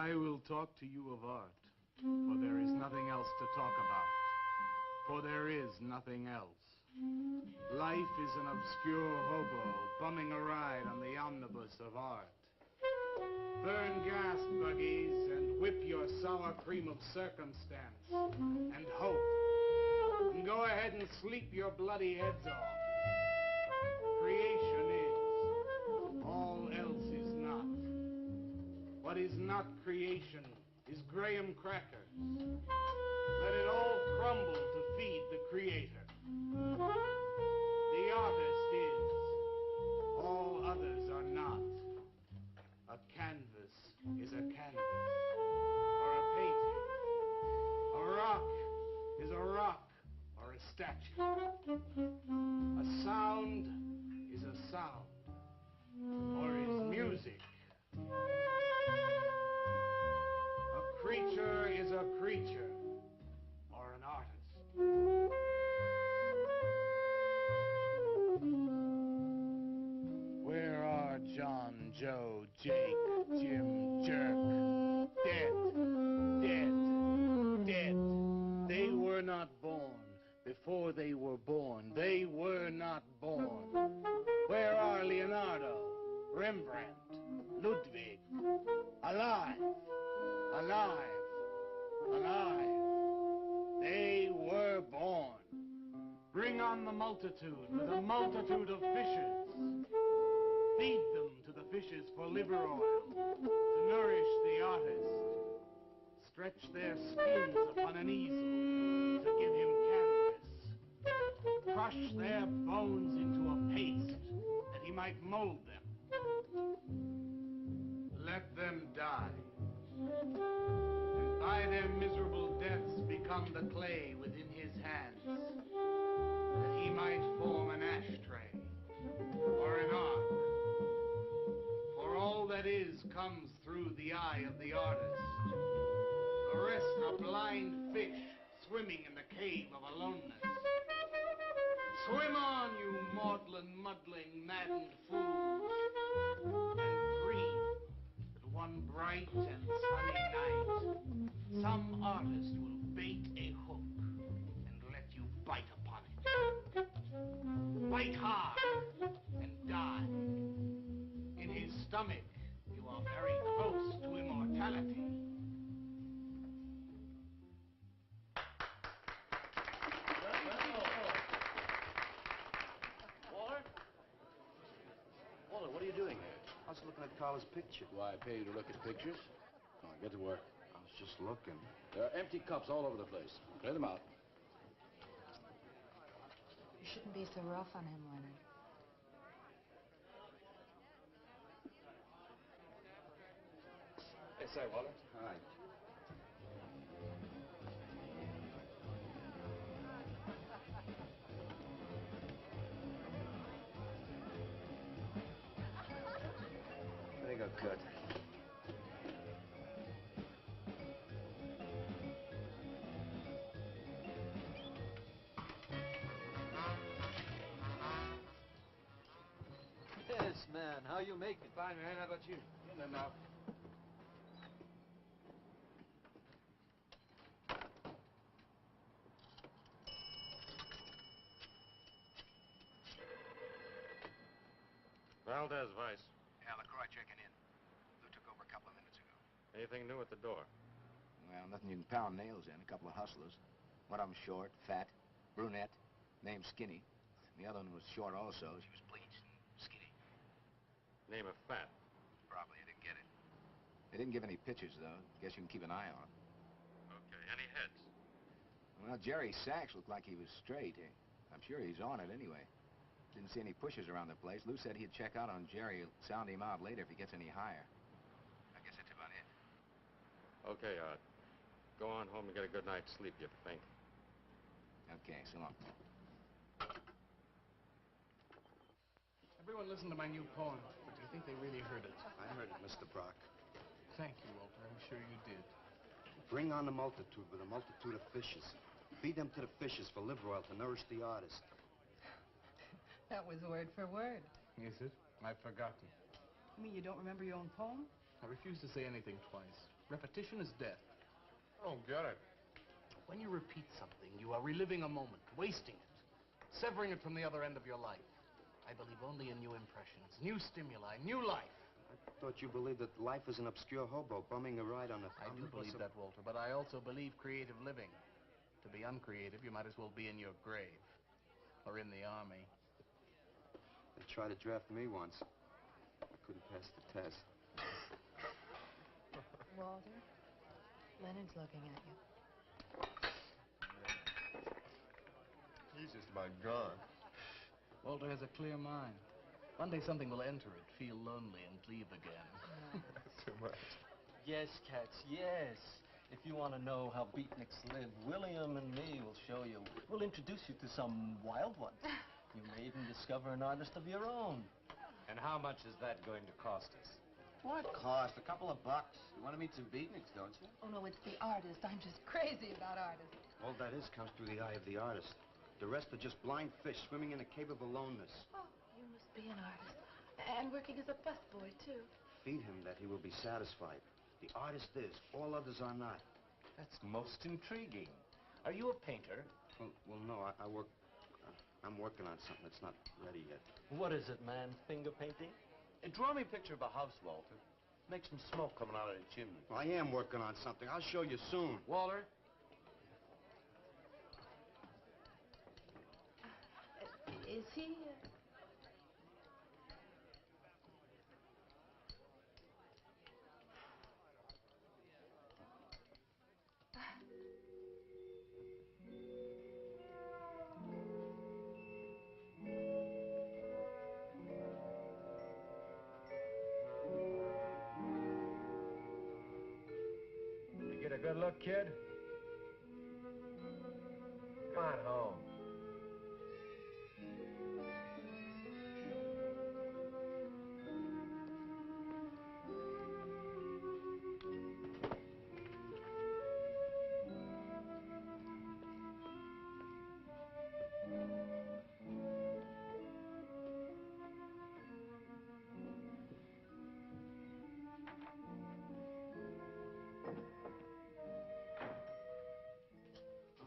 I will talk to you of art, for there is nothing else to talk about. For there is nothing else. Life is an obscure hobo bumming a ride on the omnibus of art. Burn gas buggies and whip your sour cream of circumstance and hope. And go ahead and sleep your bloody heads off. Creation is. All else is not. What is not creation is graham crackers. Let it all crumble to feed the creator. The artist is. All others are not. A canvas is a canvas, or a painting. A rock is a rock, or a statue. A sound is a sound, or is music. A creature is a creature, or an artist. Where are John, Joe, Jake, Jim, Jerk? Dead, dead, dead. They were not born. Before they were born, they were not born. Where are Leonardo, Rembrandt, Ludwig? Alive, alive, alive. They were born. Bring on the multitude with a multitude of fishes. Feed them to the fishes for liver oil, to nourish the artist. Stretch their skins upon an easel to give him canvas. Crush their bones into a paste that he might mold them. Let them die. And by their miserable deaths become the clay within his hands, that he might form an ashtray or an ark. For all that is comes through the eye of the artist. The rest are blind fish swimming in the cave of aloneness. Swim on, you maudlin, muddling, maddened fools, and dream that one bright and sunny night some artist will bait a hook and let you bite upon it. Bite hard and die. In his stomach, you are very close to immortality. Walter? Walter, what are you doing here? I was looking at Carla's picture. Why, I pay you to look at pictures? Come on, get to work. I was just looking. There are empty cups all over the place. Clear them out. You shouldn't be so rough on him, Leonard. Yes, sir, Walter. All right. Very good, Kurt. Yes, man. How you make it? Fine, man. How about you? In and out. Valdez, Vice. Yeah, LaCroix checking in. Lou took over a couple of minutes ago. Anything new at the door? Well, nothing you can pound nails in. A couple of hustlers. One of them short, fat, brunette, named Skinny. The other one was short also. She was bleached and skinny. Name of Fat. Probably you didn't get it. They didn't give any pictures, though. Guess you can keep an eye on them. Okay. Any heads? Well, Jerry Sachs looked like he was straight. I'm sure he's on it anyway. Didn't see any pushers around the place. Lou said he'd check out on Jerry, sound him out later if he gets any higher. I guess that's about it. Okay, Art. Go on home and get a good night's sleep, you think. Okay, so long. Everyone listen to my new poem. Do you think they really heard it? I heard it, Mr. Brock. Thank you, Walter. I'm sure you did. Bring on the multitude with a multitude of fishes. Feed them to the fishes for liver oil to nourish the artist. That was word for word. Is it? I've forgotten. You mean you don't remember your own poem? I refuse to say anything twice. Repetition is death. I don't get it. When you repeat something, you are reliving a moment, wasting it, severing it from the other end of your life. I believe only in new impressions, new stimuli, new life. I thought you believed that life is an obscure hobo bumming a ride on a... I do believe that, Walter, but I also believe creative living. To be uncreative, you might as well be in your grave. Or in the army. They tried to draft me once. I couldn't pass the test. Walter, Leonard's looking at you. He's just about gone. Walter has a clear mind. One day something will enter it, feel lonely, and leave again. Too much. Yes, Katz, yes. If you want to know how beatniks live, William and me will show you. We'll introduce you to some wild ones. You may even discover an artist of your own. And how much is that going to cost us? What cost? A couple of bucks. You want to meet some beatniks, don't you? Oh, no, it's the artist. I'm just crazy about artists. All that is comes through the eye of the artist. The rest are just blind fish swimming in a cave of aloneness. Oh, you must be an artist. And working as a busboy, too. Feed him that he will be satisfied. The artist is. All others are not. That's most intriguing. Are you a painter? Well, no, I work... I'm working on something that's not ready yet. What is it, man? Finger painting? Draw me a picture of a house, Walter. Make some smoke coming out of the chimney. Well, I am working on something. I'll show you soon. Walter? Is he... You get a good look, kid? Come on home.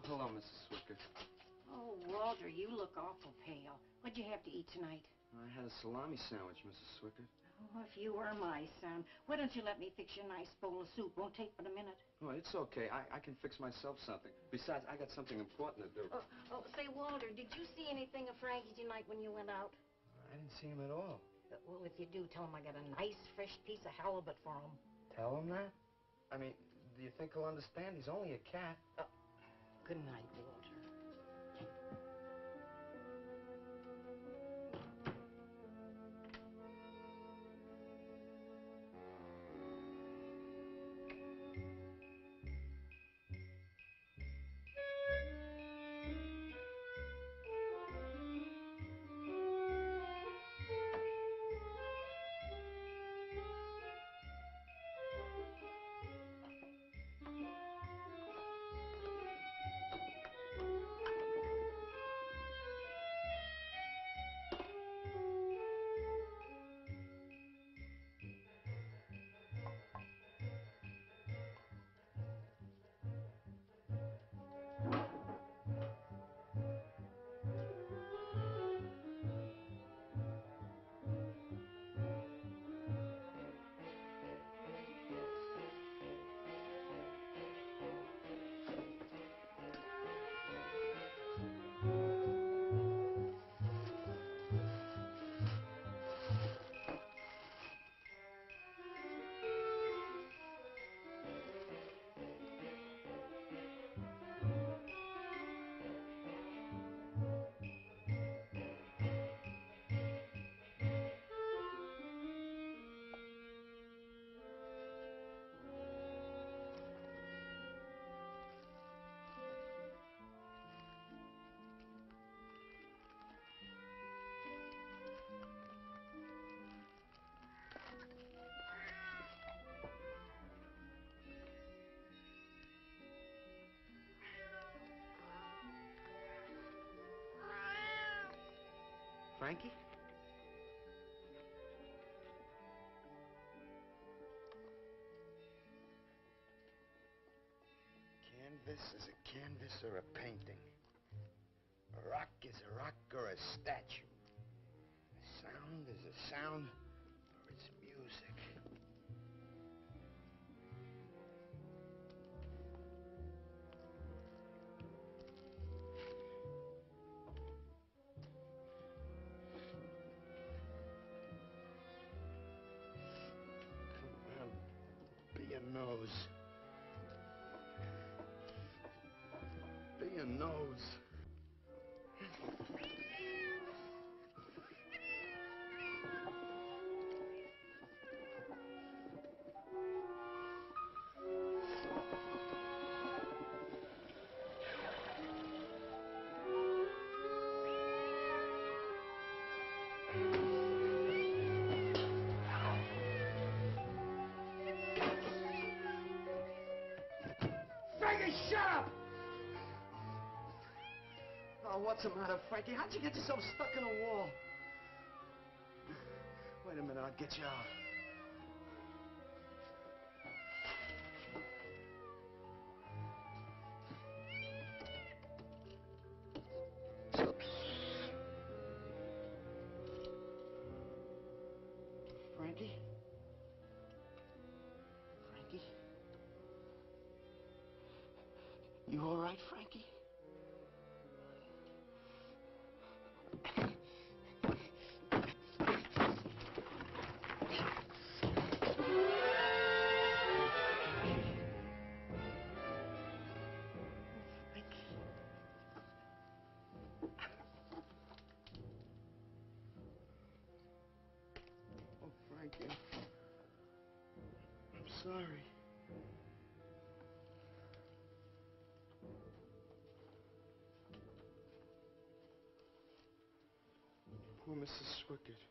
Hello, Mrs. Swicker. Oh, Walter, you look awful pale. What'd you have to eat tonight? I had a salami sandwich, Mrs. Swicker. Oh, if you were my son, why don't you let me fix you a nice bowl of soup? Won't take but a minute. Oh, it's okay. I can fix myself something. Besides, I got something important to do. Say, Walter, did you see anything of Frankie tonight when you went out? I didn't see him at all. Well, if you do, tell him I got a nice, fresh piece of halibut for him. Tell him that? I mean, do you think he'll understand? He's only a cat. Good night, Walter. Frankie? This is a canvas or a painting. A rock is a rock or a statue. A sound is a sound or it's music. Come on, be a nose. Be a nose. Frankie, shut up! Oh, what's the matter, Frankie? How'd you get yourself stuck in a wall? Wait a minute, I'll get you out. Frankie? Frankie? You all right, Frankie? Oh, Frankie. I'm sorry. Poor Mrs. Swickett.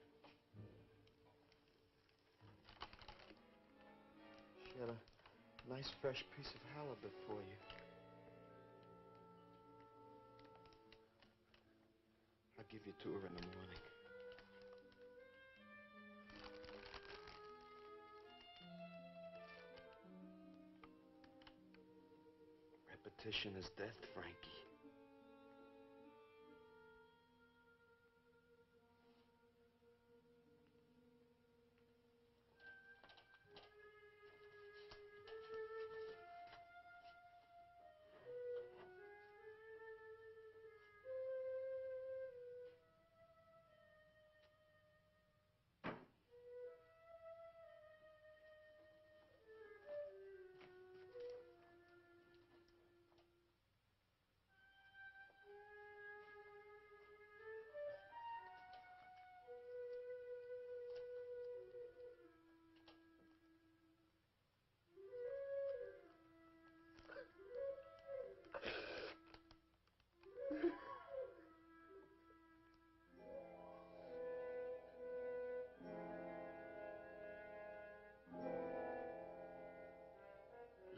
She had a nice fresh piece of halibut for you. I'll give you to her in the morning. Repetition is death, Frankie.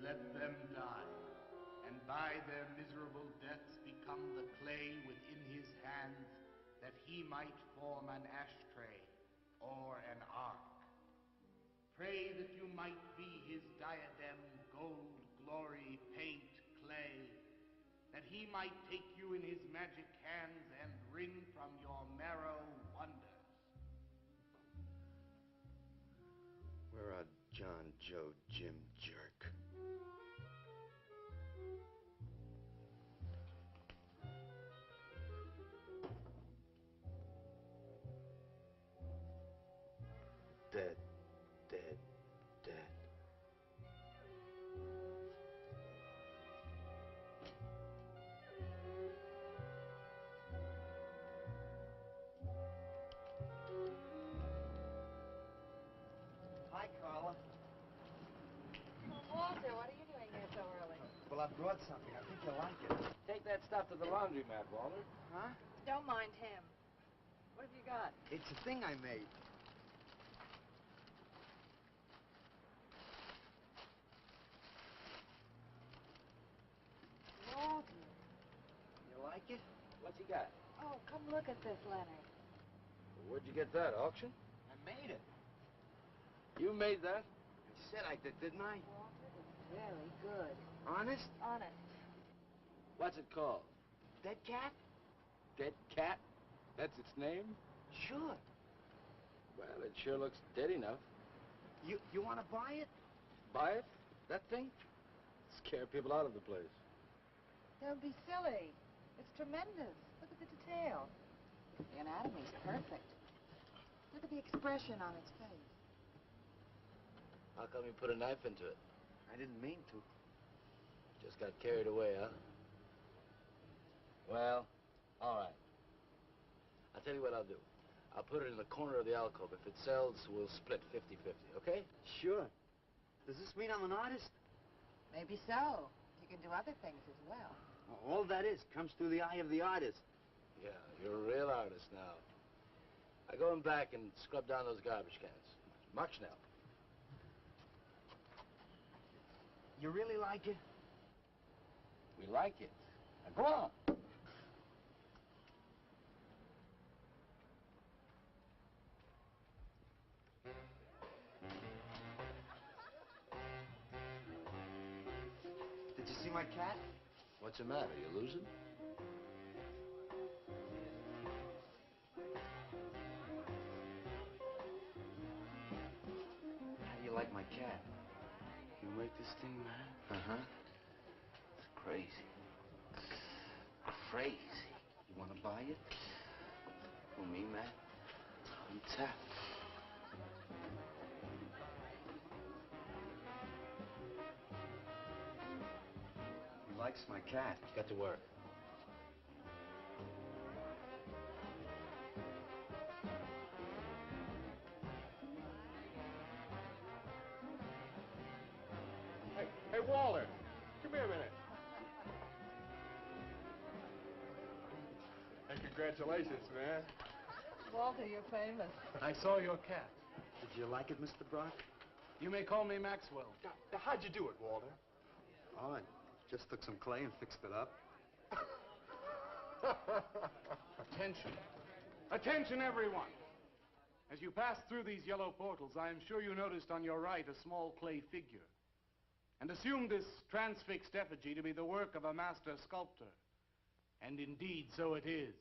Let them die, and by their miserable deaths become the clay within his hands, that he might form an ashtray or an ark. Pray that you might be his diadem, gold, glory, paint, clay, that he might take you in his magic hands and wring from your marrow wonders. Where are John, Joe, Jim, Jerk? Dead, dead, dead. Hi, Carla. Walter, what are you doing here so early? Well, I brought something. I think you'll like it. Take that stuff to the laundromat, Walter. Huh? Don't mind him. What have you got? It's a thing I made. Walter. You like it? What's he got? Oh, come look at this, Leonard. Where'd you get that, auction? I made it. You made that? I said I did, didn't I? Walter, it's very good. Honest? Honest. What's it called? Dead cat? Dead cat? That's its name? Sure. Well, it sure looks dead enough. You want to buy it? Buy it? That thing? Scare people out of the place. Don't be silly. It's tremendous. Look at the detail. The anatomy's perfect. Look at the expression on its face. How come you put a knife into it? I didn't mean to. Just got carried away, huh? Well, all right. I'll tell you what I'll do. I'll put it in the corner of the alcove. If it sells, we'll split 50-50, okay? Sure. Does this mean I'm an artist? Maybe so. You can do other things as well. All that is comes through the eye of the artist. Yeah, you're a real artist now. I go in back and scrub down those garbage cans. Mark Schnell. You really like it? We like it. Now go on. Did you see my cat? What's the matter? You losing? How do you like my cat? You make this thing, man? Uh-huh. It's crazy. Crazy. You want to buy it? For me, man? I'm tapped. He likes my cat. Get to work. Hey, Walter, come here a minute. Hey, congratulations, man. Walter, you're famous. I saw your cat. Did you like it, Mr. Brock? You may call me Maxwell. Now, how'd you do it, Walter? Oh, I just took some clay and fixed it up. Attention. Attention, everyone. As you pass through these yellow portals, I am sure you noticed on your right a small clay figure, and assumed this transfixed effigy to be the work of a master sculptor. And indeed, so it is.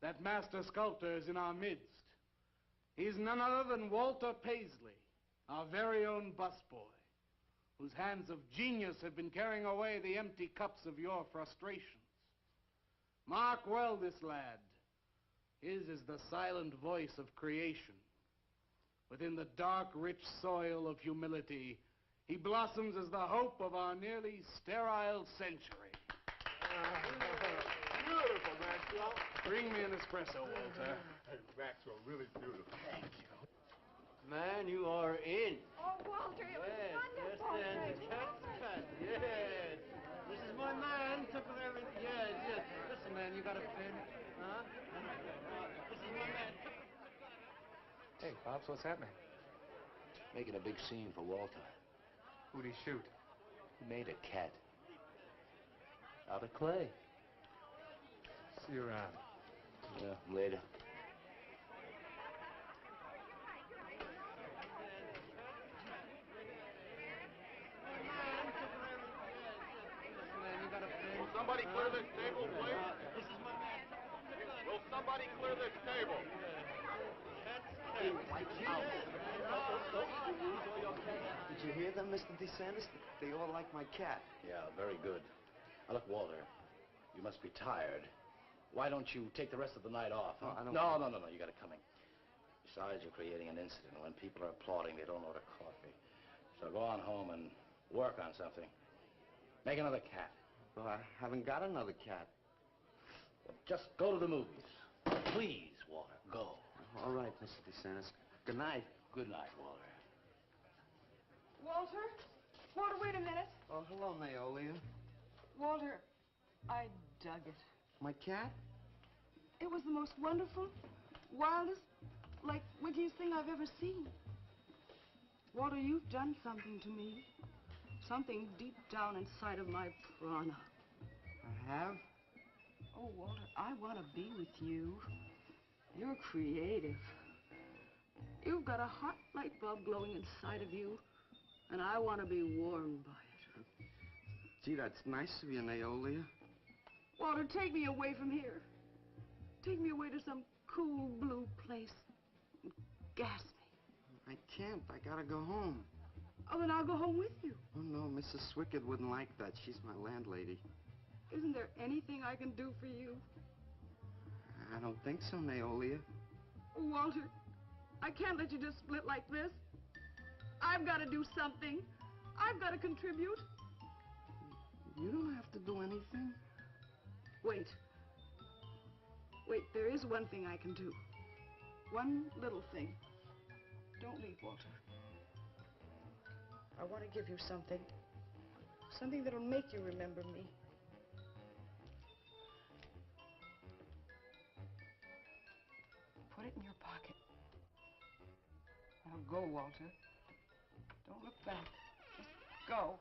That master sculptor is in our midst. He is none other than Walter Paisley, our very own busboy, whose hands of genius have been carrying away the empty cups of your frustrations. Mark well this lad. His is the silent voice of creation. Within the dark, rich soil of humility, he blossoms as the hope of our nearly sterile century. Beautiful, Maxwell. Bring me an espresso, Walter. Hey, Maxwell, really beautiful. Thank you. Man, you are in. Oh, Walter, it was wonderful. Yes, cut. Yes. This is my man. Took of everything. Yes. Listen, man, you got a pen? Huh? This is my man. Hey, Pops, what's happening? Making a big scene for Walter. Who'd he shoot? He made a cat. Out of clay. See you around. Yeah, later. Will somebody clear this table, please? Will somebody clear this table? Did you hear them, Mr. DeSantis? They all like my cat. Yeah, very good. Now, look, Walter, you must be tired. Why don't you take the rest of the night off? Huh? Oh, I don't... No, you got it coming. Besides, you're creating an incident. When people are applauding, they don't order coffee. So go on home and work on something. Make another cat. Well, I haven't got another cat. Well, just go to the movies. Please, Walter, go. All right, Mr. DeSantis. Good night. Good night, Walter. Walter? Walter, wait a minute. Oh, hello, Naolia. Walter, I dug it. My cat? It was the most wonderful, wildest, wickiest thing I've ever seen. Walter, you've done something to me. Something deep down inside of my prana. I have? Oh, Walter, I want to be with you. You're creative. You've got a hot light bulb glowing inside of you, and I want to be warmed by it. Gee, that's nice of you, Naolia. Walter, take me away from here. Take me away to some cool blue place. Gas me. I can't. I gotta go home. Oh, then I'll go home with you. Oh, no, Mrs. Swickett wouldn't like that. She's my landlady. Isn't there anything I can do for you? I don't think so, Naolia. Walter, I can't let you just split like this. I've got to do something. I've got to contribute. You don't have to do anything. Wait. Wait, there is one thing I can do. One little thing. Don't leave, Walter. I want to give you something. Something that'll make you remember me. Put it in your pocket. Now go, Walter. Don't look back. Just go.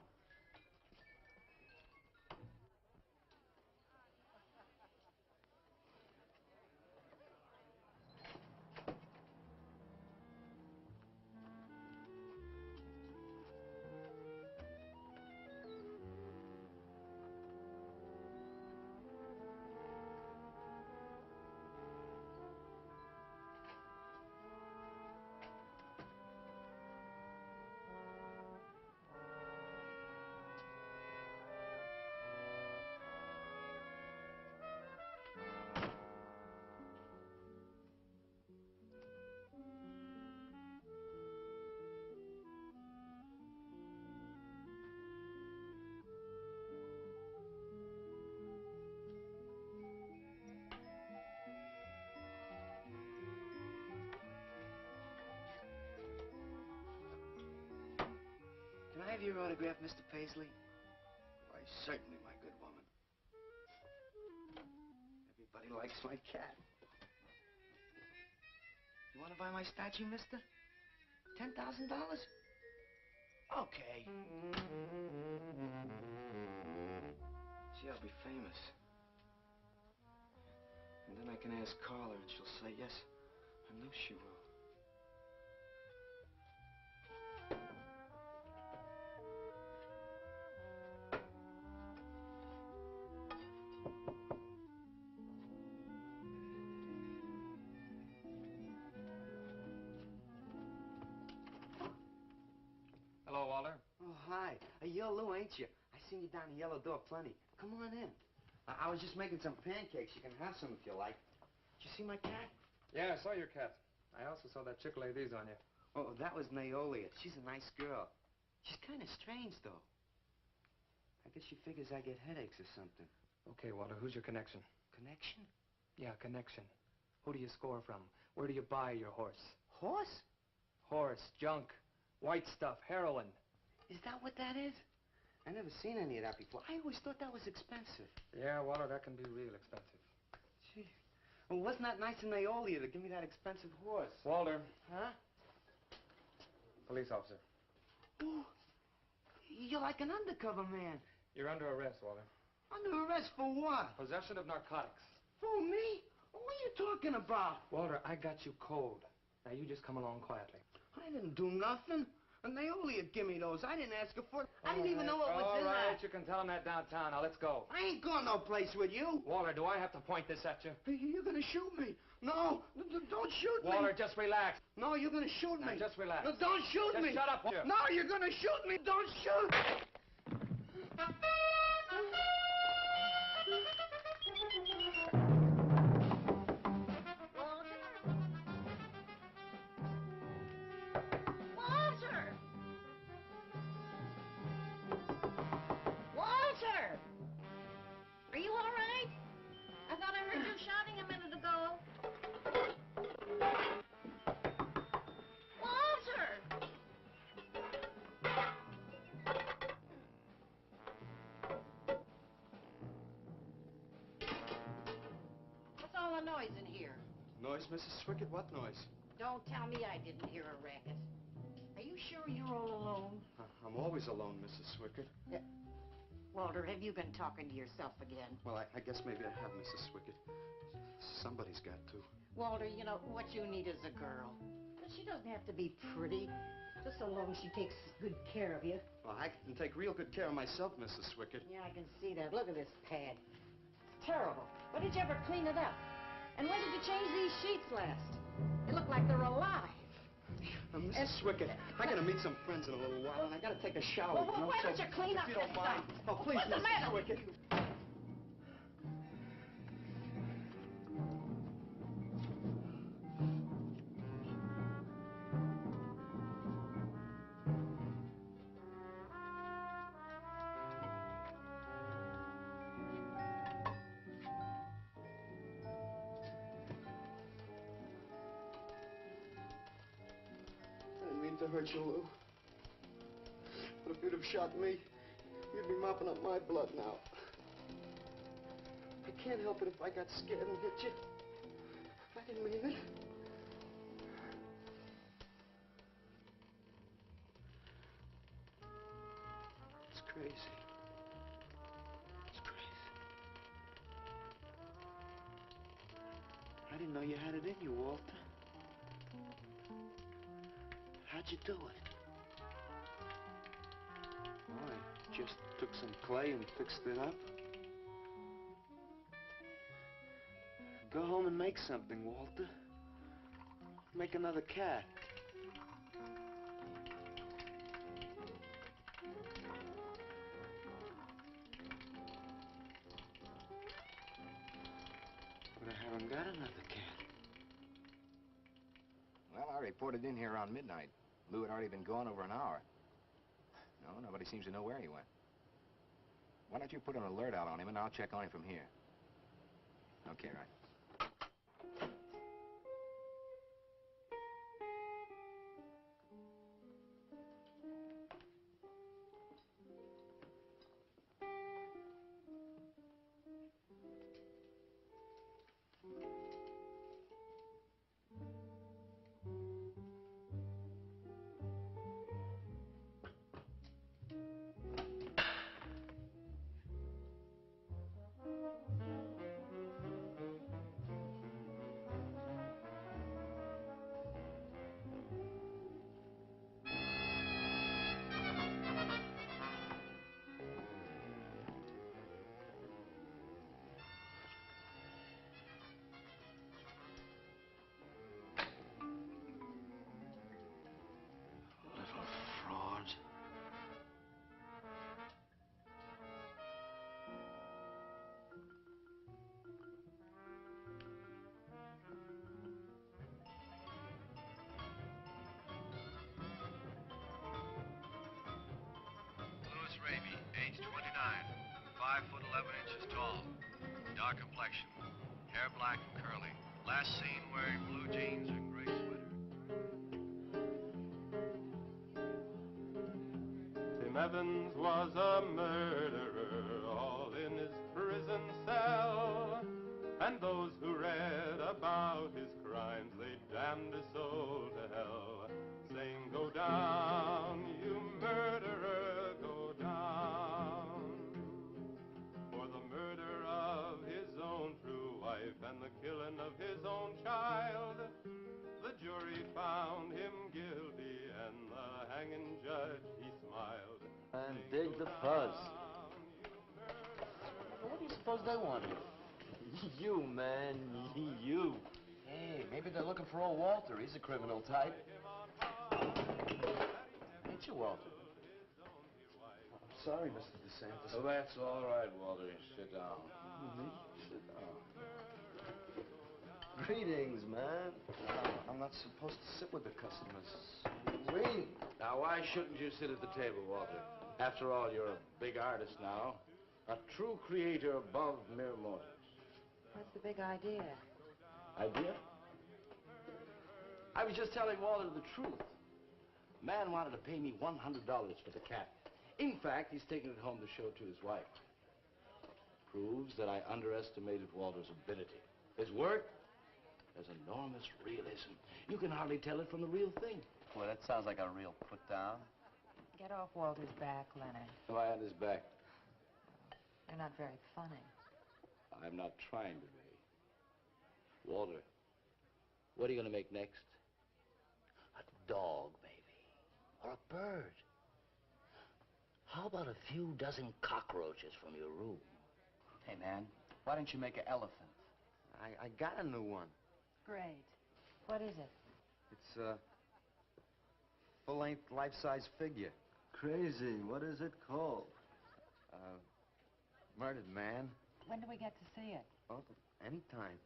Can I have your autograph, Mr. Paisley? Why, certainly, my good woman. Everybody likes my cat. You want to buy my statue, mister? $10,000? Okay. Gee, I'll be famous. And then I can ask Carla, and she'll say yes. I know she will. Hello, Walter. Oh, hi. You're Lou, ain't you? I seen you down the yellow door plenty. Come on in. I was just making some pancakes. You can have some if you like. Did you see my cat? Yeah, I saw your cat. I also saw that chick lay these on you. Oh, that was Naolia. She's a nice girl. She's kind of strange, though. I guess she figures I get headaches or something. Okay, Walter, who's your connection? Connection? Yeah, connection. Who do you score from? Where do you buy your horse? Horse? Horse, junk, white stuff, heroin. Is that what that is? I never seen any of that before. I always thought that was expensive. Yeah, Walter, that can be real expensive. Gee. Well, wasn't that nice of Naolia to give me that expensive horse? Walter. Huh? Police officer. Oh, you're like an undercover man. You're under arrest, Walter. Under arrest for what? Possession of narcotics. For me? What are you talking about? Walter, I got you cold. Now, you just come along quietly. I didn't do nothing. And Naolia give me those. I didn't ask her for it. I didn't even know what was in All right, that. you can tell him that downtown. Now, let's go. I ain't going no place with you. Walter, do I have to point this at you? You're gonna shoot me. No, don't shoot me. Walter, just relax. No, you're gonna shoot me. Now, just relax. No, don't shoot Just me. shut up, Walter. No, you're gonna shoot me. Don't shoot. Walter! Walter! Are you all right? I thought I heard you shouting a minute ago. Walter! What's all the noise in here? Noise, Mrs. Swickett? What noise? Don't tell me I didn't hear a racket. Are you sure you're all alone? I'm always alone, Mrs. Swickett. Walter, have you been talking to yourself again? Well, I guess maybe I have, Mrs. Swickett. Somebody's got to. Walter, you know, what you need is a girl. But she doesn't have to be pretty, just so long as she takes good care of you. Well, I can take real good care of myself, Mrs. Swickett. Yeah, I can see that. Look at this pad. It's terrible. When did you ever clean it up? And when did you change these sheets last? They look like they're alive. Mrs. Swickett, I gotta meet some friends in a little while, and I gotta take a shower. Well, why don't you clean up if you this don't mind. stuff? Oh, please, What's the Mrs. matter with Swickett. you? I didn't mean to hurt you, Lou. But if you'd have shot me, you'd be mopping up my blood now. I can't help it if I got scared and hit you. I didn't mean it. It's crazy. It's crazy. I didn't know you had it in you, Walter. How'd you do it? Oh, I just took some clay and fixed it up. Go home and make something, Walter. Make another cat. But I haven't got another cat. Well, I reported in here around midnight. Lou had already been gone over an hour. No, nobody seems to know where he went. Why don't you put an alert out on him, and I'll check on him from here. Okay, right. Little fraud. Louis Raby, age 29, 5 foot 11 inches tall, dark complexion, hair black and curly. Last seen wearing blue jeans and gray sweater. Tim Evans was a murderer, all in his prison cell. And those who read about his crimes, they damned his soul to hell, saying, "Go down, you murderer, go down." For the murder of his own true wife and the killing of his own child, the jury found him guilty, and the hanging judge, he smiled. And dig the fuzz. What do you suppose they wanted? You, man, you. Hey, maybe they're looking for old Walter. He's a criminal type. Ain't you, Walter? I'm sorry, Mr. DeSantis. Oh, that's all right, Walter. Sit down. Sit down. Greetings, man. I'm not supposed to sit with the customers. Wait. Now, why shouldn't you sit at the table, Walter? After all, you're a big artist now. A true creator above mere mortals. What's the big idea? Idea? I was just telling Walter the truth. Man wanted to pay me $100 for the cat. In fact, he's taking it home to show to his wife. Proves that I underestimated Walter's ability. His work has enormous realism. You can hardly tell it from the real thing. Well, that sounds like a real put-down. Get off Walter's back, Leonard. Why on his back? You're not very funny. I'm not trying to be. Walter, what are you going to make next? A dog, maybe. Or a bird. How about a few dozen cockroaches from your room? Hey, man, why don't you make an elephant? I got a new one. Great. What is it? It's a full-length, life-size figure. Crazy. What is it called? Murdered man. When do we get to see it? Oh, anytime.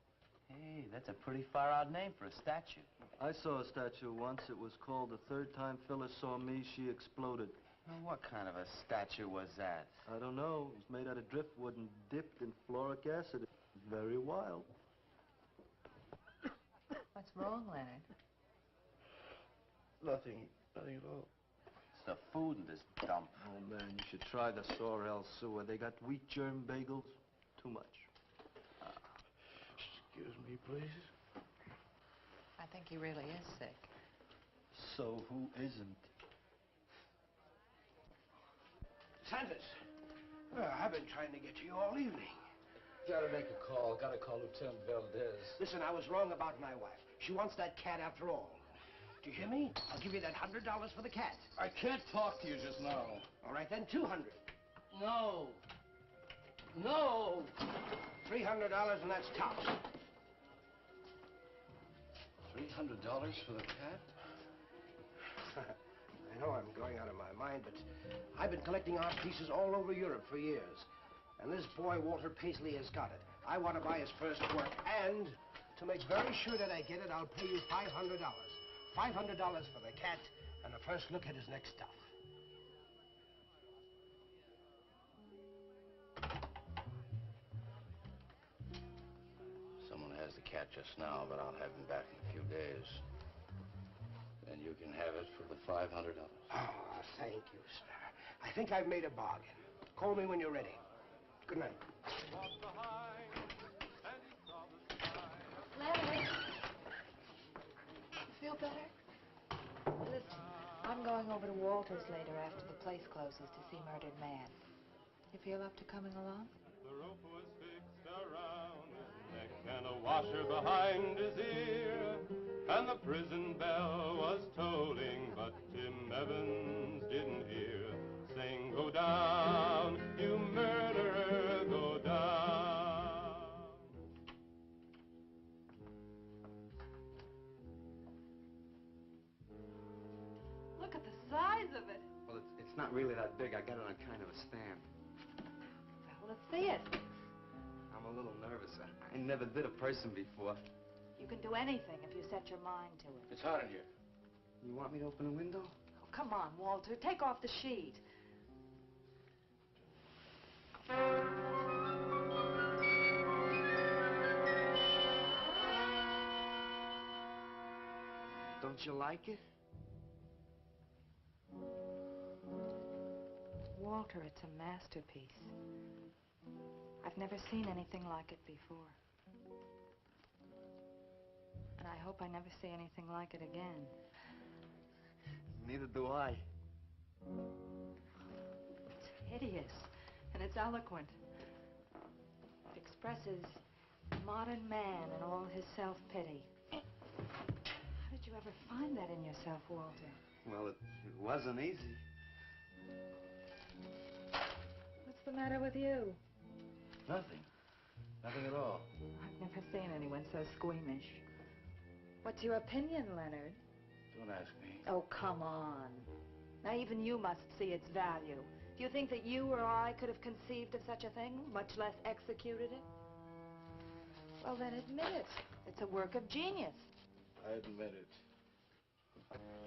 Hey, that's a pretty far-out name for a statue. I saw a statue once. It was called The Third Time Phyllis Saw Me, She Exploded. Well, what kind of a statue was that? I don't know. It was made out of driftwood and dipped in fluoric acid. Very wild. What's wrong, Leonard? Nothing at all. It's the food in this dump. Oh, man, you should try the Sorrel sewer. They got wheat germ bagels. Too much. Excuse me, please. I think he really is sick. So who isn't? Sanders, I've been trying to get to you all evening. Gotta make a call. Gotta call Lieutenant Valdez. Listen, I was wrong about my wife. She wants that cat after all. Do you hear me? I'll give you that $100 for the cat. I can't talk to you just now. All right, then, $200. No. No. $300, and that's tops. $300 for the cat? I know I'm going out of my mind, but I've been collecting art pieces all over Europe for years. And this boy, Walter Paisley, has got it. I want to buy his first work, and to make very sure that I get it, I'll pay you $500. $500 for the cat, and a first look at his next stuff. Someone has the cat just now, but I'll have him back in a few days. Then you can have it for the $500. Oh, thank you, sir. I think I've made a bargain. Call me when you're ready. Good night. Leonard! Feel better? Listen, I'm going over to Walter's later after the place closes to see Murdered Man. You feel up to coming along? The rope was fixed around his neck and a washer behind his ear, and the prison bell was tolling, but Tim Evans didn't hear. Saying, go down, you murderer, go down. Look at the size of it. Well, it's not really that big. I got it on kind of a stand. Well, let's see it. I'm a little nervous. I never did a person before. You can do anything if you set your mind to it. It's hot in here. You want me to open a window? Oh, come on, Walter. Take off the sheet. Don't you like it? Walter, it's a masterpiece. I've never seen anything like it before. And I hope I never see anything like it again. Neither do I. It's hideous, and it's eloquent. It expresses modern man and all his self-pity. How did you ever find that in yourself, Walter? Well, it wasn't easy. What's the matter with you? Nothing. Nothing at all. I've never seen anyone so squeamish. What's your opinion, Leonard? Don't ask me. Oh, come on. Now, even you must see its value. Do you think that you or I could have conceived of such a thing, much less executed it? Well, then admit it. It's a work of genius. I admit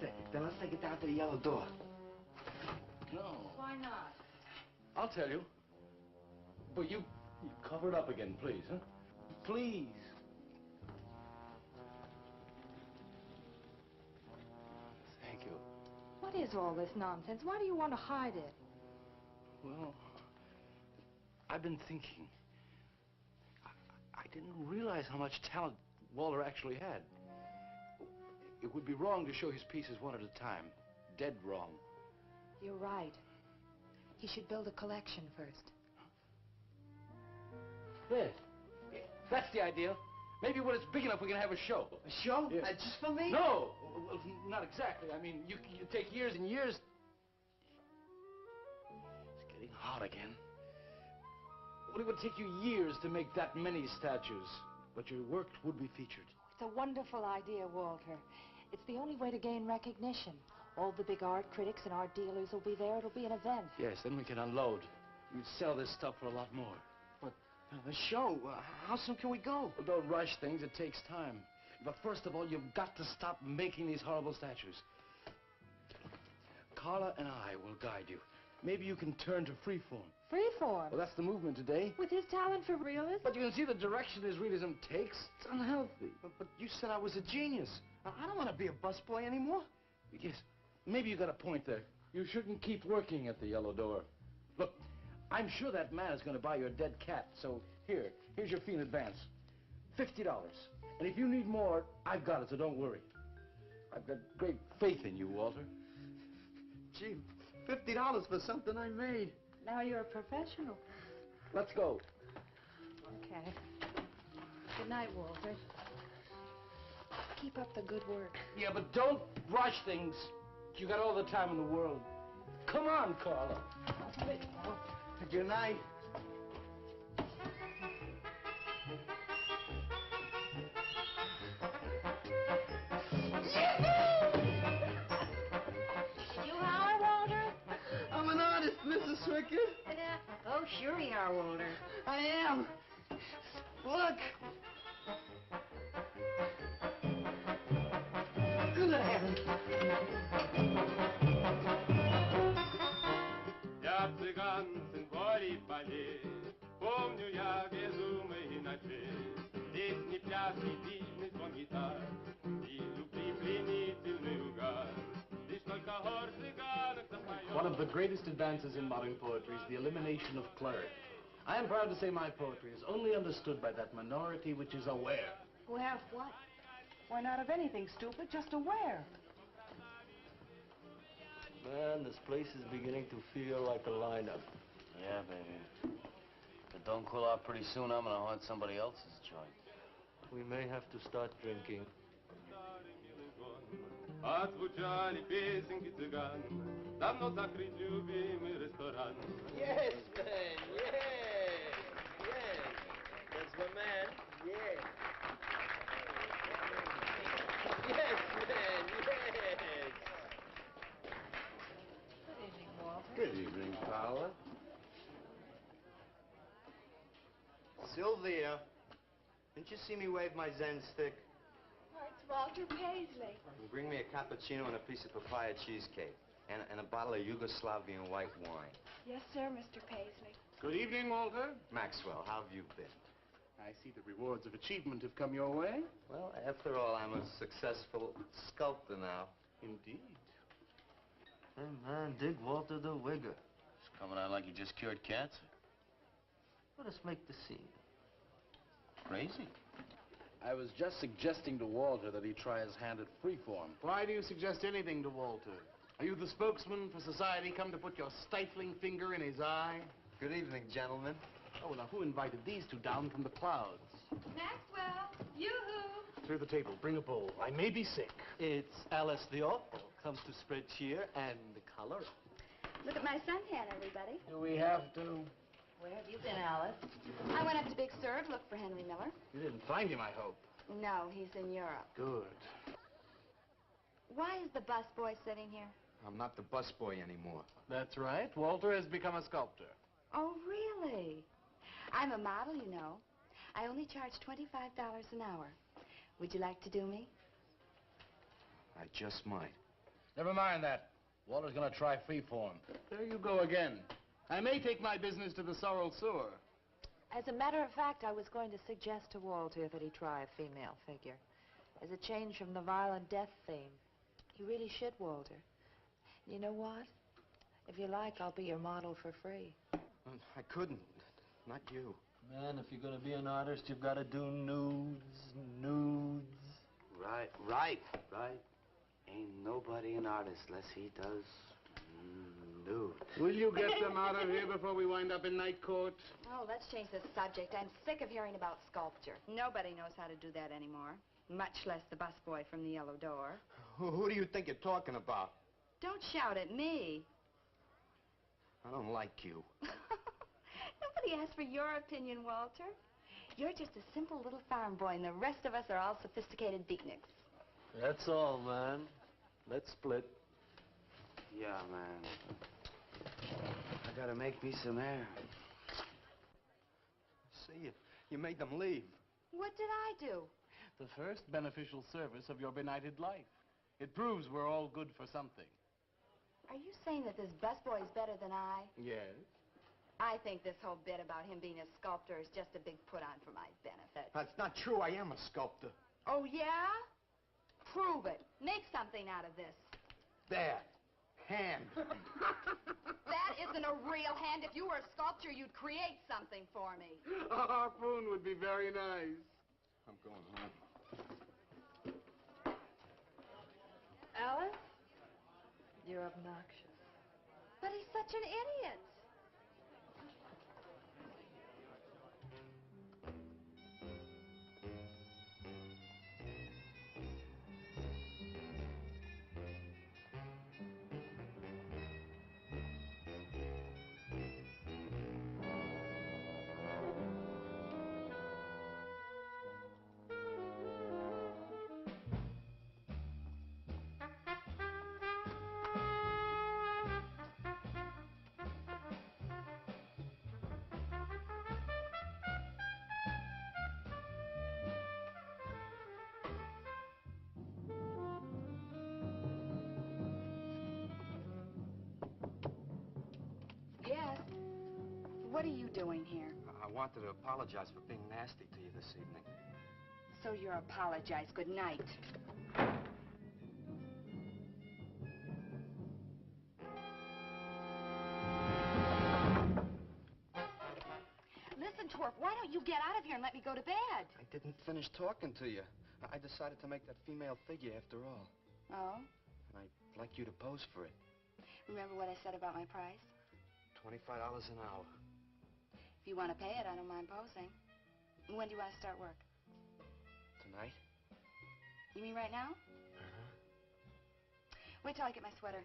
it. Then let's take it down to the yellow door. No. Why not? I'll tell you. But you cover it up again, please, huh? Please. Thank you. What is all this nonsense? Why do you want to hide it? Well, I've been thinking. I didn't realize how much talent Walter actually had. It would be wrong to show his pieces one at a time. Dead wrong. You're right. He should build a collection first. Yes. That's the idea. Maybe when it's big enough, we can have a show. A show? Yeah. Just for me? No, well, not exactly. I mean, you take years and years. Hard again. Well, it would take you years to make that many statues, but your work would be featured. It's a wonderful idea, Walter. It's the only way to gain recognition. All the big art critics and art dealers will be there. It'll be an event. Yes, then we can unload. We'd sell this stuff for a lot more. But the show, how soon can we go? Well, don't rush things. It takes time. But first of all, you've got to stop making these horrible statues. Carla and I will guide you. Maybe you can turn to freeform. Freeform? Well, that's the movement today. With his talent for realism? But you can see the direction his realism takes. It's unhealthy. But you said I was a genius. I don't want to be a busboy anymore. Yes, maybe you got a point there. You shouldn't keep working at the Yellow Door. Look, I'm sure that man is going to buy your dead cat, so here's your fee in advance. $50. And if you need more, I've got it, so don't worry. I've got great faith in you, Walter. Gee, $50 for something I made. Now you're a professional. Let's go. Okay. Good night, Walter. Keep up the good work. Yeah, but don't rush things. You got all the time in the world. Come on, Carla. Good night. Did you holler, Walter? I'm an artist, Mrs. Swickett. Oh, sure you are, Walter. I am. Look. Good heavens. Я цыган, сын полей полей, помню я безумной ночей. Здесь не пляс, не дивный звон гитар, и любви пленительный угар. Лишь только хор цыганок запоет. One of the greatest advances in modern poetry is the elimination of clerk. I am proud to say my poetry is only understood by that minority which is aware. Who have what? Why, not of anything, stupid, just aware. Man, this place is beginning to feel like a lineup. Yeah, baby. If it don't cool off pretty soon, I'm gonna haunt somebody else's joint. We may have to start drinking. Отзвучали песенки цыган, давно закрыт любимый ресторан. Yes, man, yes, yes. That's my man, yes. Yes, man, yes. Good evening, Walter. Good evening, Paula. Sylvia, didn't you see me wave my Zen stick? Oh, it's Walter Paisley. Bring me a cappuccino and a piece of papaya cheesecake. And a bottle of Yugoslavian white wine. Yes, sir, Mr. Paisley. Good evening, Walter. Maxwell, how have you been? I see the rewards of achievement have come your way. Well, after all, I'm a successful sculptor now. Indeed. Hey, man, dig Walter the Wigger. It's coming out like he just cured cancer. Let us make the scene. Crazy. I was just suggesting to Walter that he try his hand at freeform. Why do you suggest anything to Walter? Are you the spokesman for society come to put your stifling finger in his eye? Good evening, gentlemen. Oh, now who invited these two down from the clouds? Maxwell, yoo-hoo. Clear the table. Bring a bowl. I may be sick. It's Alice the Opal. Comes to spread cheer and color. Look at my suntan, everybody. Do we have to? Where have you been, Alice? I went up to Big Sur to look for Henry Miller. You didn't find him, I hope. No, he's in Europe. Good. Why is the busboy sitting here? I'm not the busboy anymore. That's right. Walter has become a sculptor. Oh, really? I'm a model, you know. I only charge $25 an hour. Would you like to do me? I just might. Never mind that. Walter's gonna try freeform. There you go again. I may take my business to the Sorrel Sewer. As a matter of fact, I was going to suggest to Walter that he try a female figure. As a change from the violent death theme. You really should, Walter. You know what? If you like, I'll be your model for free. I couldn't. Not you. Man, if you're gonna be an artist, you've got to do nudes. Right. Ain't nobody an artist unless he does nude. Will you get them out of here before we wind up in night court? Oh, let's change the subject. I'm sick of hearing about sculpture. Nobody knows how to do that anymore. Much less the busboy from the Yellow Door. Who do you think you're talking about? Don't shout at me. I don't like you. Nobody asked for your opinion, Walter. You're just a simple little farm boy, and the rest of us are all sophisticated beatniks. That's all, man. Let's split. Yeah, man. I gotta make me some air. See, you made them leave. What did I do? The first beneficial service of your benighted life. It proves we're all good for something. Are you saying that this busboy's better than I? Yes. I think this whole bit about him being a sculptor is just a big put-on for my benefit. That's not true. I am a sculptor. Oh, yeah? Prove it. Make something out of this. There. Hand. That isn't a real hand. If you were a sculptor, you'd create something for me. A harpoon would be very nice. I'm going home. Alice? You're obnoxious. But he's such an idiot. Yes. What are you doing here? I wanted to apologize for being nasty to you this evening. So you're apologize. Good night. Listen, Twerp, why don't you get out of here and let me go to bed? I didn't finish talking to you. I decided to make that female figure after all. Oh? And I'd like you to pose for it. Remember what I said about my price? $25 an hour. If you want to pay it, I don't mind posing. When do you want to start work? Tonight? You mean right now? Uh-huh. Wait till I get my sweater.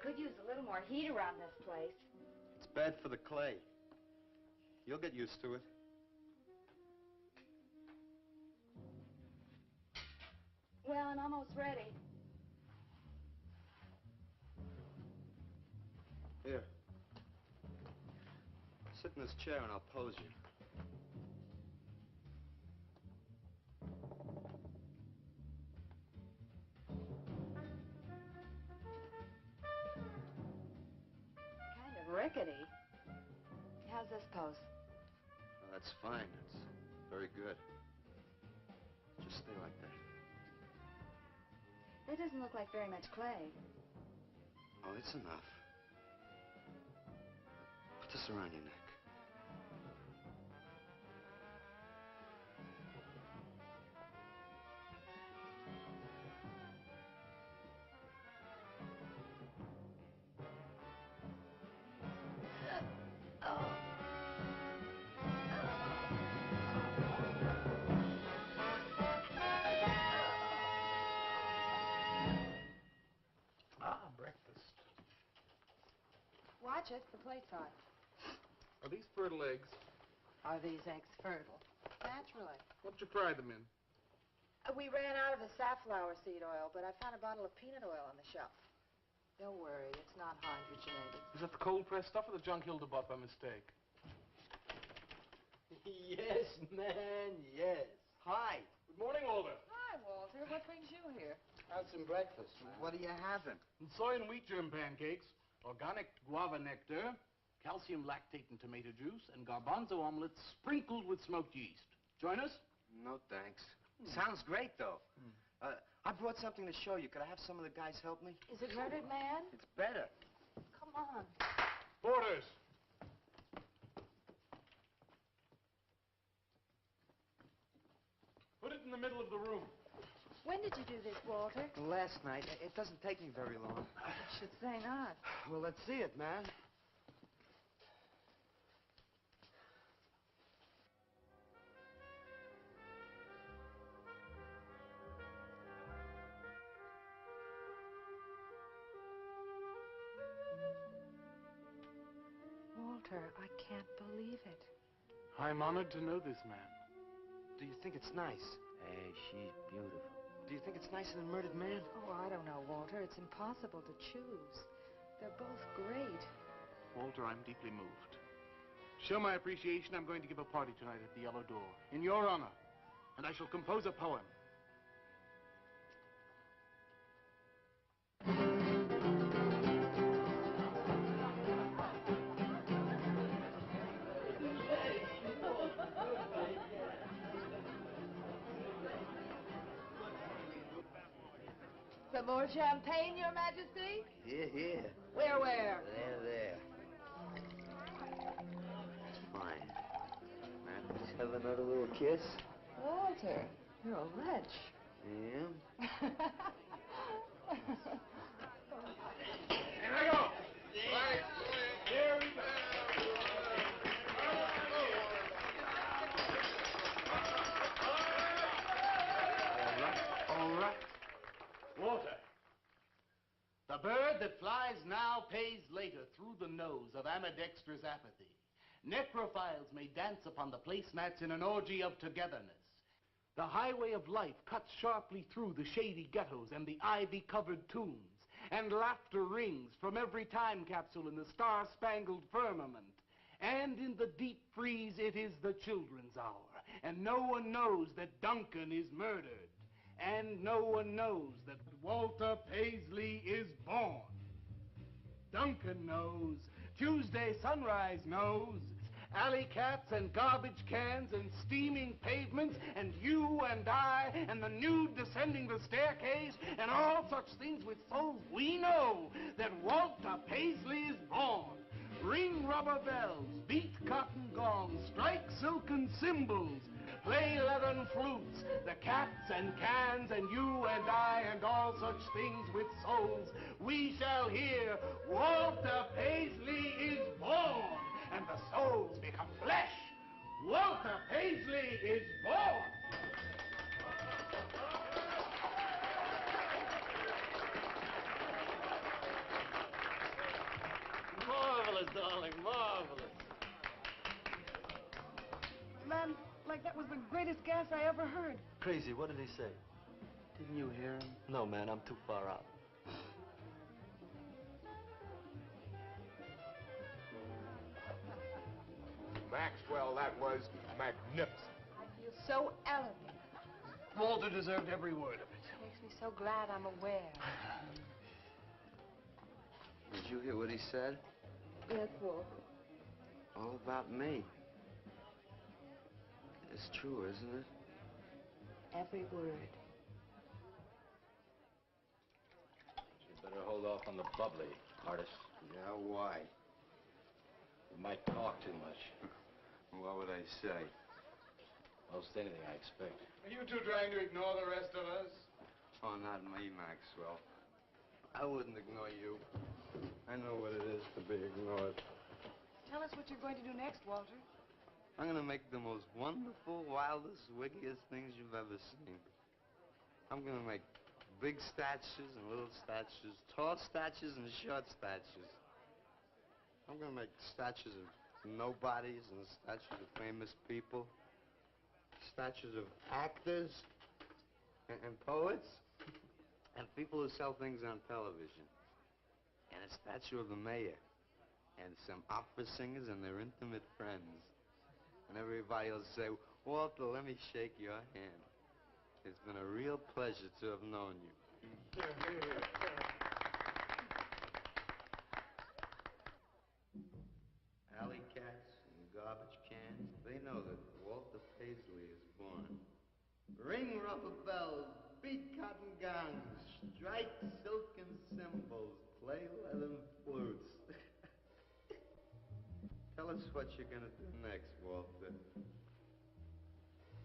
Could use a little more heat around this place. It's bad for the clay. You'll get used to it. Well, I'm almost ready. Here. Sit in this chair and I'll pose you. Kind of rickety. How's this pose? Oh, that's fine. That's very good. Just stay like that. That doesn't look like very much clay. Oh, it's enough. Put this around your neck. Breakfast. Watch it. The plate's hot. Are these fertile eggs? Are these eggs fertile? Naturally. What'd you fry them in? We ran out of the safflower seed oil, but I found a bottle of peanut oil on the shelf. Don't worry, it's not hydrogenated. Is that the cold-pressed stuff or the junk Hilda bought by mistake? Yes, man, yes. Hi. Good morning, Walter. Hi, Walter. What brings you here? Have some breakfast, man. What are you having? Soy and wheat germ pancakes, organic guava nectar, calcium lactate and tomato juice, and garbanzo omelets sprinkled with smoked yeast. Join us? No, thanks. Sounds great, though. I brought something to show you. Could I have some of the guys help me? Is it Murdered Man? It's better. Come on. Boarders! Put it in the middle of the room. When did you do this, Walter? Last night. It doesn't take me very long. I should say not. Well, let's see it, man. Walter, I can't believe it. I'm honored to know this man. Do you think it's nice? Hey, she's beautiful. Do you think it's nicer than Murdered Man? Oh, I don't know, Walter. It's impossible to choose. They're both great. Walter, I'm deeply moved. To show my appreciation, I'm going to give a party tonight at the Yellow Door, in your honor. And I shall compose a poem. Some more champagne, Your Majesty? Here, here. Where? There. Fine. Man, let's have another little kiss. Walter, you're a wretch. Yeah? Here I go! Right. Here we go! All right. Walter. The bird that flies now pays later through the nose of ambidextrous apathy. Necrophiles may dance upon the placemats in an orgy of togetherness. The highway of life cuts sharply through the shady ghettos and the ivy-covered tombs, and laughter rings from every time capsule in the star-spangled firmament. And in the deep freeze, it is the children's hour, and no one knows that Duncan is murdered. And no one knows that Walter Paisley is born. Duncan knows. Tuesday Sunrise knows. Alley cats and garbage cans and steaming pavements and you and I and the nude descending the staircase and all such things with souls, we know that Walter Paisley is born. Ring rubber bells, beat cotton gongs, strike silken cymbals, play leathern flutes, the cats and cans and you and I and all such things with souls. We shall hear Walter Paisley is born, and the souls become flesh. Walter Paisley is born. Marvelous, darling, marvelous. Man, like that was the greatest gas I ever heard. Crazy, what did he say? Didn't you hear him? No, man, I'm too far out. Maxwell, that was magnificent. I feel so elegant. Walter deserved every word of it. Makes me so glad I'm aware. Did you hear what he said? Yes, Walter. All about me. It's true, isn't it? Every word. You better hold off on the bubbly, artist. Yeah, why? You might talk too much. What would I say? Most anything, I expect. Are you two trying to ignore the rest of us? Oh, not me, Maxwell. I wouldn't ignore you. I know what it is to be ignored. Tell us what you're going to do next, Walter. I'm gonna make the most wonderful, wildest, wickedest things you've ever seen. I'm gonna make big statues and little statues, tall statues and short statues. I'm gonna make statues of nobodies and statues of famous people, statues of actors and poets and people who sell things on television, and a statue of the mayor and some opera singers and their intimate friends. And everybody will say, Walter, let me shake your hand. It's been a real pleasure to have known you. Alley cats and garbage cans, they know that Walter Paisley is born. Ring rubber bells, beat cotton gongs, strike silken cymbals, play leathern flutes. Tell us what you're gonna do next, Walter.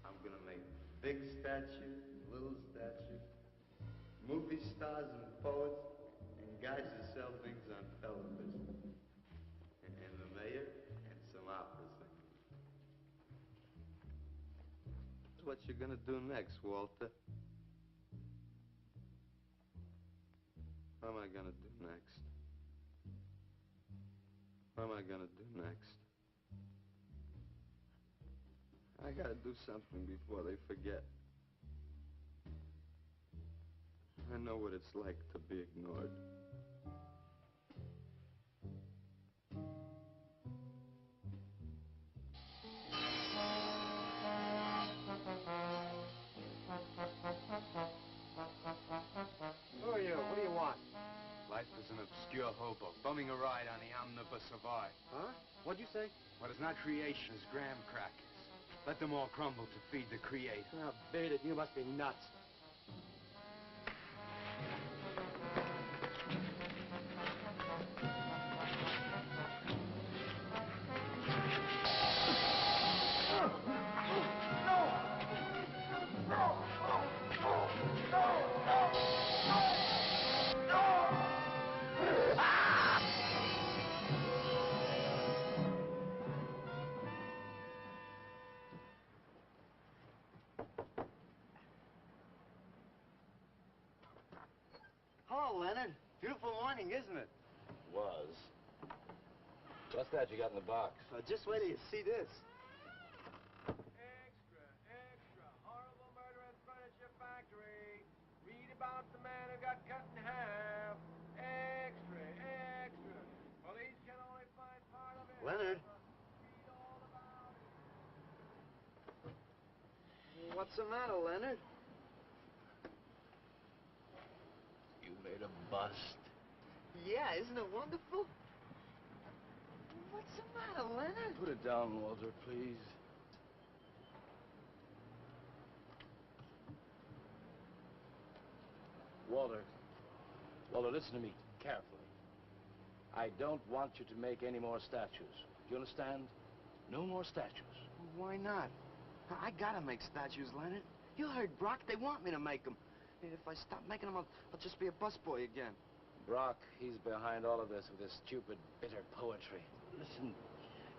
I'm gonna make big statues, little statues, movie stars and poets, and guys who sell things on television. And the mayor and some opera singers. That's what you're gonna do next, Walter. What am I gonna do next? What am I gonna do next? I gotta do something before they forget. I know what it's like to be ignored. Who are you? What do you want? Life is an obscure hobo, bumming a ride on the omnibus of art. Huh? What'd you say? What is not creation is graham crackers. Let them all crumble to feed the creator. Oh, beat it. You must be nuts. Hello, Leonard. Beautiful morning, isn't it? Was. What's that you got in the box? Just wait till you see this. Extra, extra. Horrible murder at furniture factory. Read about the man who got cut in half. Extra, extra. Police can only find part of it. Leonard. Read all about it. What's the matter, Leonard? You made a bust. Yeah, isn't it wonderful? What's the matter, Leonard? Put it down, Walter, please. Walter, listen to me carefully. I don't want you to make any more statues. Do you understand? No more statues. Why not? I gotta make statues, Leonard. You heard Brock. They want me to make them. If I stop making them, I'll just be a busboy again. Brock, he's behind all of this with his stupid, bitter poetry. Listen,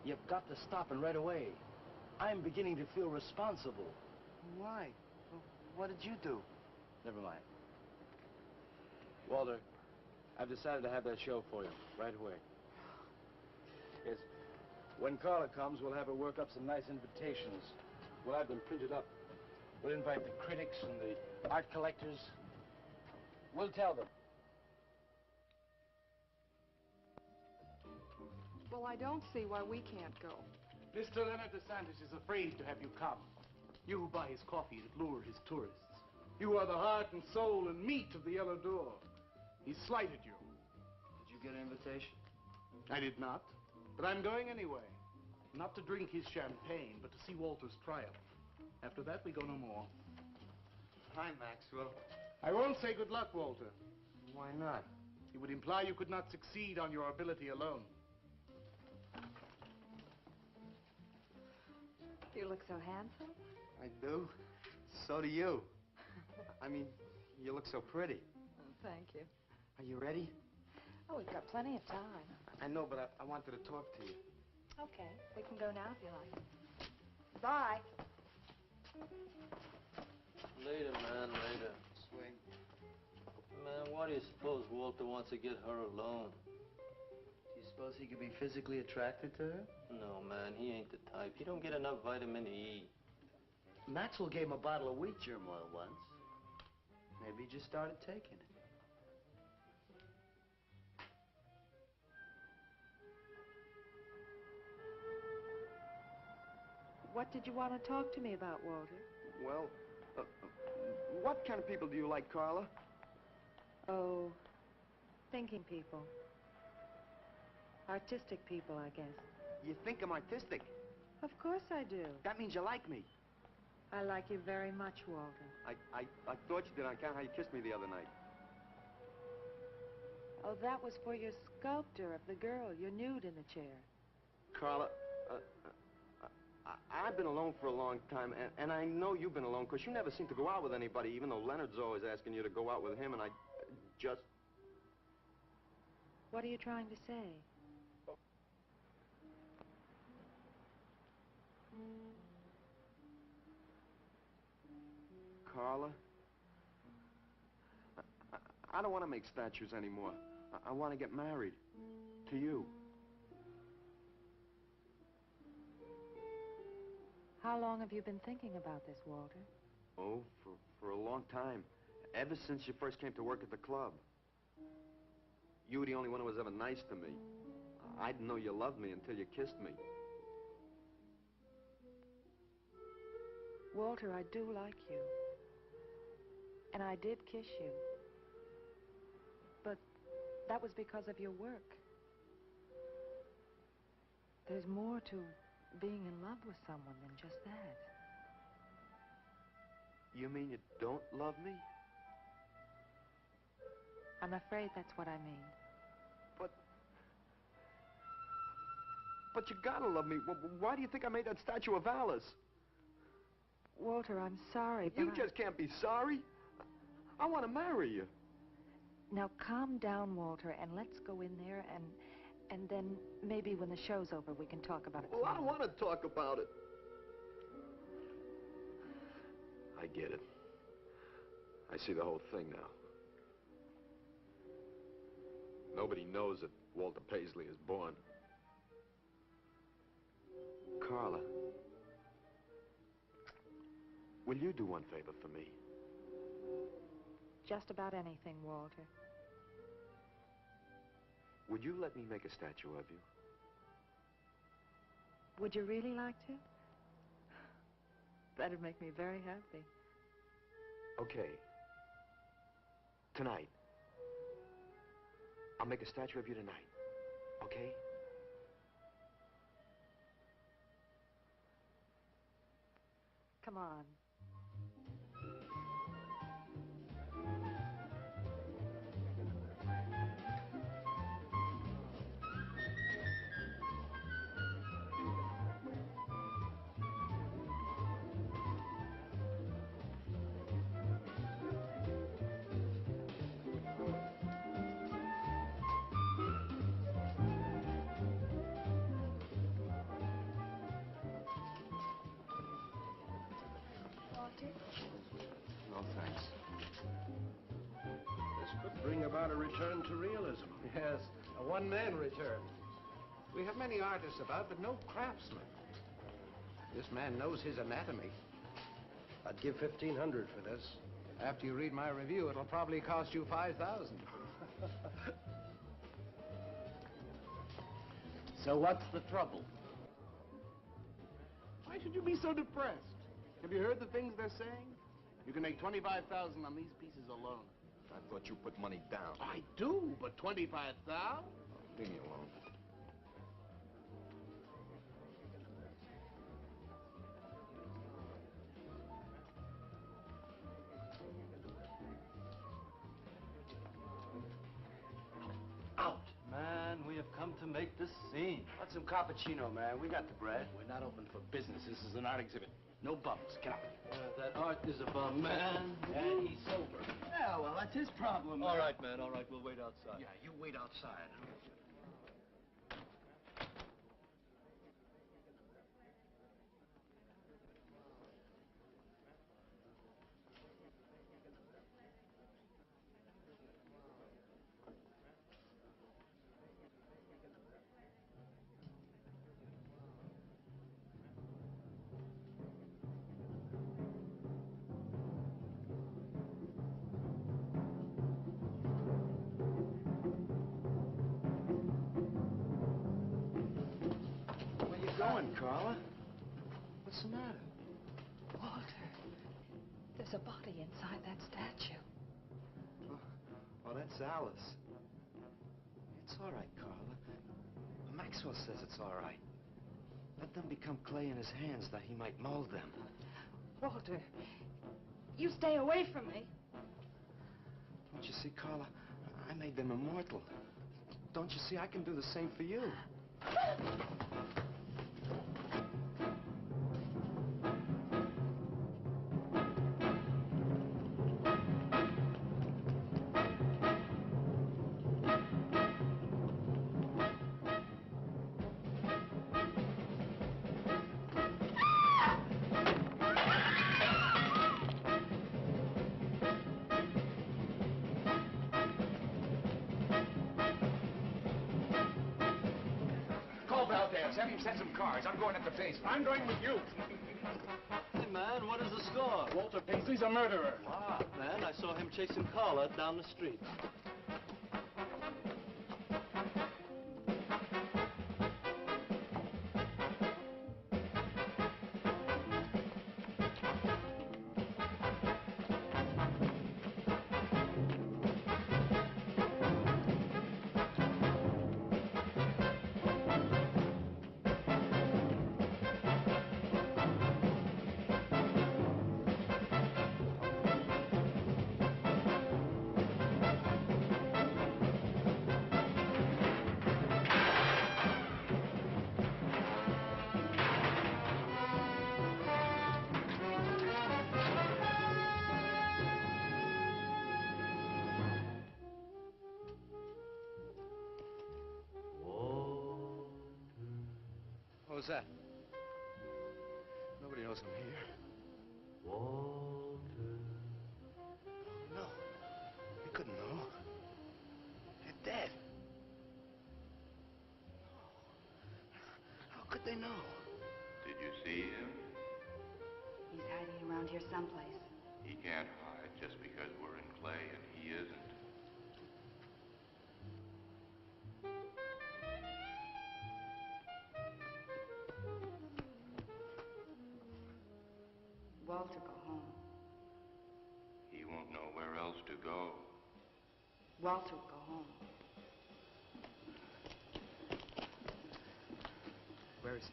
you've got to stop and right away. I'm beginning to feel responsible. Why? What did you do? Never mind. Walter, I've decided to have that show for you right away. Yes. When Carla comes, we'll have her work up some nice invitations. We'll have them printed up. We'll invite the critics and the art collectors. We'll tell them. Well, I don't see why we can't go. Mr. Leonard DeSantis is afraid to have you come. You who buy his coffee that lure his tourists. You are the heart and soul and meat of the Yellow Door. He slighted you. Did you get an invitation? I did not, but I'm going anyway. Not to drink his champagne, but to see Walter's triumph. After that, we go no more. Hi, Maxwell. I won't say good luck, Walter. Why not? It would imply you could not succeed on your ability alone. You look so handsome. I do. So do you. I mean, you look so pretty. Oh, thank you. Are you ready? Oh, we've got plenty of time. I know, but I wanted to talk to you. Okay, we can go now if you like. Bye. Later, man, later. Swing. Man, why do you suppose Walter wants to get her alone? Do you suppose he could be physically attracted to her? No, man, he ain't the type. He don't get enough vitamin E. Maxwell gave him a bottle of wheat germ oil once. Maybe he just started taking it. What did you want to talk to me about, Walter? Well, what kind of people do you like, Carla? Oh, thinking people. Artistic people, I guess. You think I'm artistic? Of course I do. That means you like me. I like you very much, Walter. I thought you did on account of how you kissed me the other night. Oh, that was for your sculpture of the girl, your nude in the chair. Carla, I've been alone for a long time, and I know you've been alone, because you never seem to go out with anybody, even though Leonard's always asking you to go out with him, and I just... What are you trying to say? Carla, I don't want to make statues anymore. I want to get married. To you. How long have you been thinking about this, Walter? Oh, for a long time. Ever since you first came to work at the club. You were the only one who was ever nice to me. I didn't know you loved me until you kissed me. Walter, I do like you. And I did kiss you. But that was because of your work. There's more to being in love with someone than just that. You mean you don't love me? I'm afraid that's what I mean. But you gotta love me. Why do you think I made that statue of Alice? Walter, I'm sorry, but You just can't be sorry. I want to marry you. Now calm down, Walter, and let's go in there and then maybe when the show's over we can talk about it. Well, I don't want to talk about it. I get it. I see the whole thing now. Nobody knows that Walter Paisley is born. Carla, will you do one favor for me? Just about anything, Walter. Would you let me make a statue of you? Would you really like to? That'd make me very happy. Okay. Tonight. I'll make a statue of you tonight. Okay? Come on. No, thanks. This could bring about a return to realism. Yes, a one-man return. We have many artists about, but no craftsmen. This man knows his anatomy. I'd give $1,500 for this. After you read my review, it'll probably cost you $5,000. So what's the trouble? Why should you be so depressed? Have you heard the things they're saying? You can make $25,000 on these pieces alone. I thought you put money down. I do, but $25,000? Leave me alone. Out! Man, we have come to make this scene. Want some cappuccino, man? We got the bread. We're not open for business. This is an art exhibit. No bums. Get out. That art is a bum, man. And he's sober. Yeah, well, that's his problem, man. All right, man, all right. We'll wait outside. Yeah, you wait outside. Where you going, Carla? What's the matter? Walter, there's a body inside that statue. Oh, that's Alice. It's all right, Carla. Maxwell says it's all right. Let them become clay in his hands that he might mold them. Walter, You stay away from me. Don't you see, Carla? I made them immortal. Don't you see? I can do the same for you. Have him set some cars. I'm going up the basement. I'm going with you. Hey, man, what is the score? Walter Paisley's a murderer. Ah, man, I saw him chasing Carla down the street. What was that? Nobody knows I'm here. Walter. No. They couldn't know. They're dead. How could they know? Did you see him? He's hiding around here someplace. He can't hide just because we're in Clay and he isn't. Walter, go home. He won't know where else to go. Walter, go home. Where is he?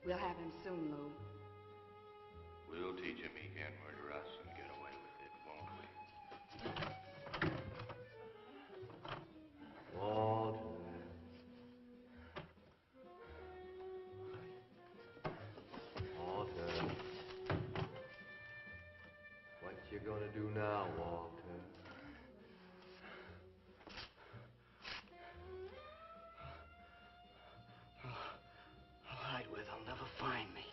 We'll have him soon, Lou. We'll teach him he can't murder us and get away with it, won't we? Walter. Walter. What you gonna do now, Walter? I'll hide where they'll never find me.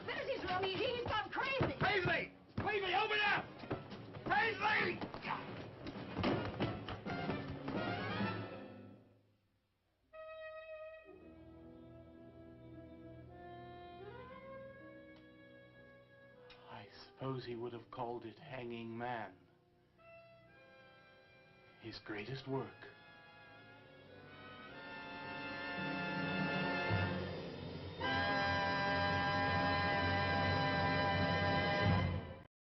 There's his rummy. He's gone crazy. Paisley! Paisley, open up! Paisley! suppose he would have called it Hanging Man. His greatest work.